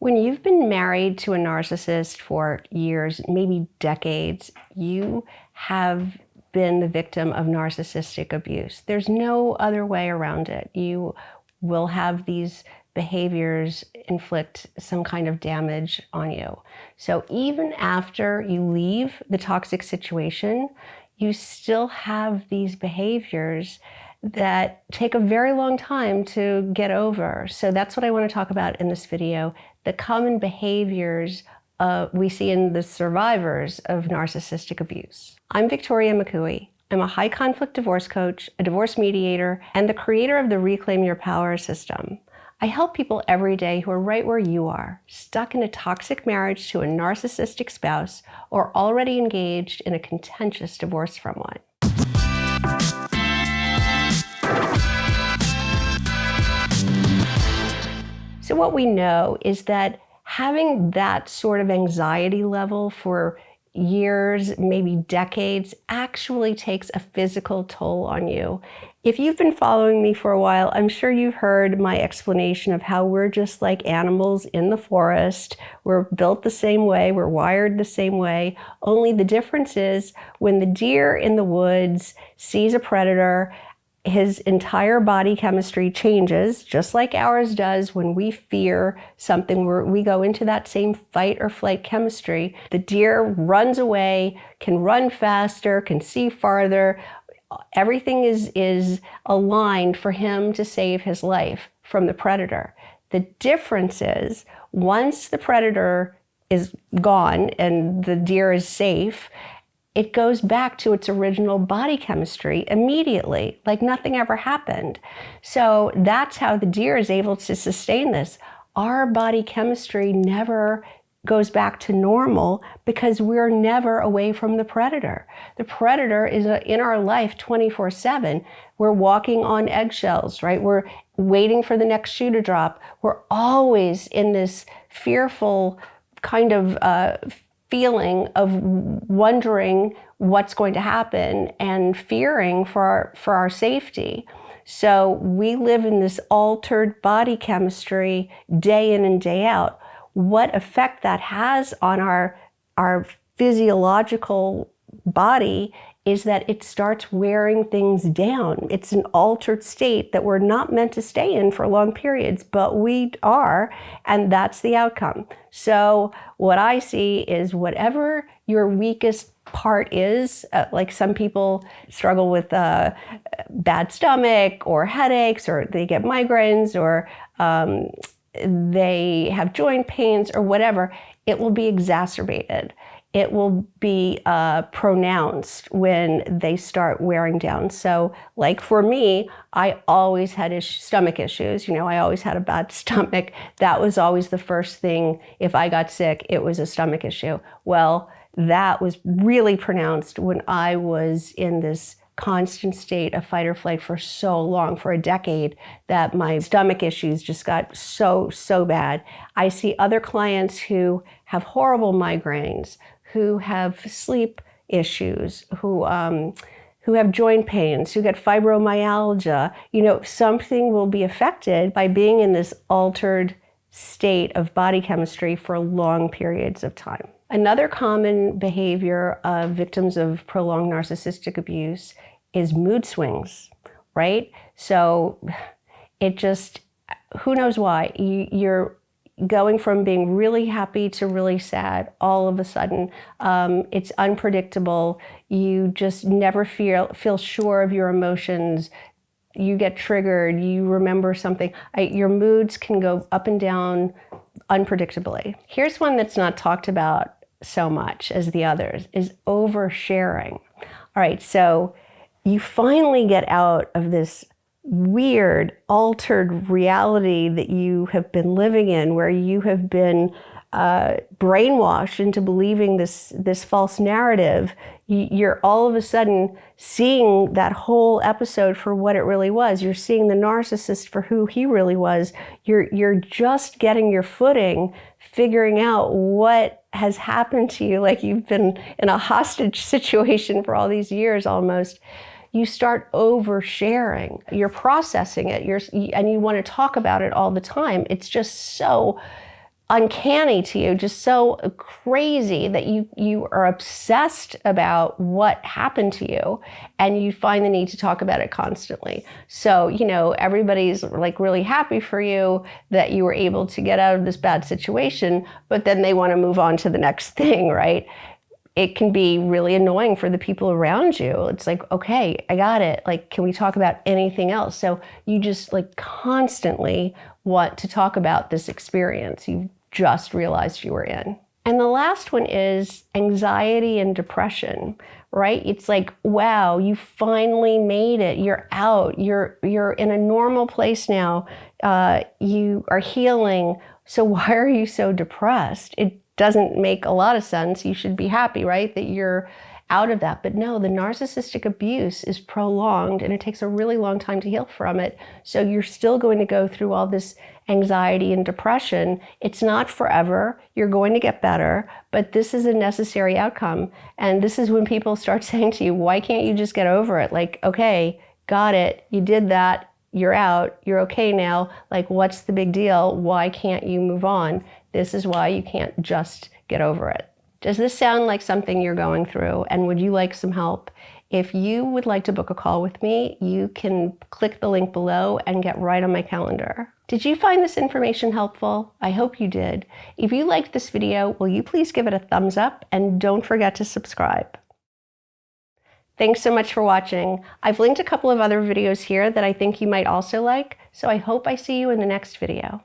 When you've been married to a narcissist for years, maybe decades, you have been the victim of narcissistic abuse. There's no other way around it. You will have these behaviors inflict some kind of damage on you. So even after you leave the toxic situation, you still have these behaviors that take a very long time to get over. So that's what I want to talk about in this video, the common behaviors we see in the survivors of narcissistic abuse. I'm Victoria McCooey. I'm a high conflict divorce coach, a divorce mediator, and the creator of the Reclaim Your Power system. I help people every day who are right where you are, stuck in a toxic marriage to a narcissistic spouse, or already engaged in a contentious divorce from one. So what we know is that having that sort of anxiety level for years, maybe decades, actually takes a physical toll on you. If you've been following me for a while, I'm sure you've heard my explanation of how we're just like animals in the forest. We're built the same way, we're wired the same way, only the difference is when the deer in the woods sees a predator, his entire body chemistry changes, just like ours does when we fear something. We go into that same fight or flight chemistry. The deer runs away, can run faster, can see farther. Everything is aligned for him to save his life from the predator. The difference is once the predator is gone and the deer is safe, it goes back to its original body chemistry immediately, like nothing ever happened. So that's how the deer is able to sustain this. Our body chemistry never goes back to normal because we're never away from the predator. The predator is in our life 24/7. We're walking on eggshells, right? We're waiting for the next shoe to drop. We're always in this fearful kind of feeling of wondering what's going to happen and fearing for our safety. So we live in this altered body chemistry day in and day out. What effect that has on our physiological body is that it starts wearing things down. It's an altered state that we're not meant to stay in for long periods, but we are, and that's the outcome. So what I see is whatever your weakest part is, like some people struggle with bad stomach or headaches, or they get migraines, or they have joint pains or whatever, it will be exacerbated. It will be pronounced when they start wearing down. So like for me, I always had stomach issues. You know, I always had a bad stomach. That was always the first thing. If I got sick, it was a stomach issue. Well, that was really pronounced when I was in this constant state of fight or flight for so long, for a decade, that my stomach issues just got so bad. I see other clients who have horrible migraines, who have sleep issues, who have joint pains, who get fibromyalgia. You know, something will be affected by being in this altered state of body chemistry for long periods of time. Another common behavior of victims of prolonged narcissistic abuse is mood swings, right? So it just, who knows why? You're going from being really happy to really sad all of a sudden. It's unpredictable. You just never feel sure of your emotions. You get triggered, you remember something. Your moods can go up and down unpredictably. Here's one that's not talked about so much as the others, is oversharing. All right, so you finally get out of this weird, altered reality that you have been living in, where you have been brainwashed into believing this false narrative. You're all of a sudden seeing that whole episode for what it really was. You're seeing the narcissist for who he really was. You're just getting your footing, figuring out what has happened to you, like you've been in a hostage situation for all these years almost. You start oversharing. You're processing it, and you want to talk about it all the time. It's just so uncanny to you, just so crazy that you are obsessed about what happened to you, and you find the need to talk about it constantly. So, everybody's like really happy for you that you were able to get out of this bad situation, but then they want to move on to the next thing, right? It can be really annoying for the people around you. It's like, okay, I got it. Like, can we talk about anything else? So you just like constantly want to talk about this experience you just realized you were in. And the last one is anxiety and depression, right? It's like, wow, you finally made it. You're out. You're in a normal place now. You are healing. So why are you so depressed? It doesn't make a lot of sense. You should be happy, right, that you're out of that. But no, the narcissistic abuse is prolonged and it takes a really long time to heal from it. So you're still going to go through all this anxiety and depression. It's not forever. You're going to get better, but this is a necessary outcome. And this is when people start saying to you, why can't you just get over it? Like, okay, got it. You did that. You're out. You're okay now. Like, what's the big deal? Why can't you move on? This is why you can't just get over it. Does this sound like something you're going through, and would you like some help? If you would like to book a call with me, you can click the link below and get right on my calendar. Did you find this information helpful? I hope you did. If you liked this video, will you please give it a thumbs up, and don't forget to subscribe. Thanks so much for watching. I've linked a couple of other videos here that I think you might also like, so I hope I see you in the next video.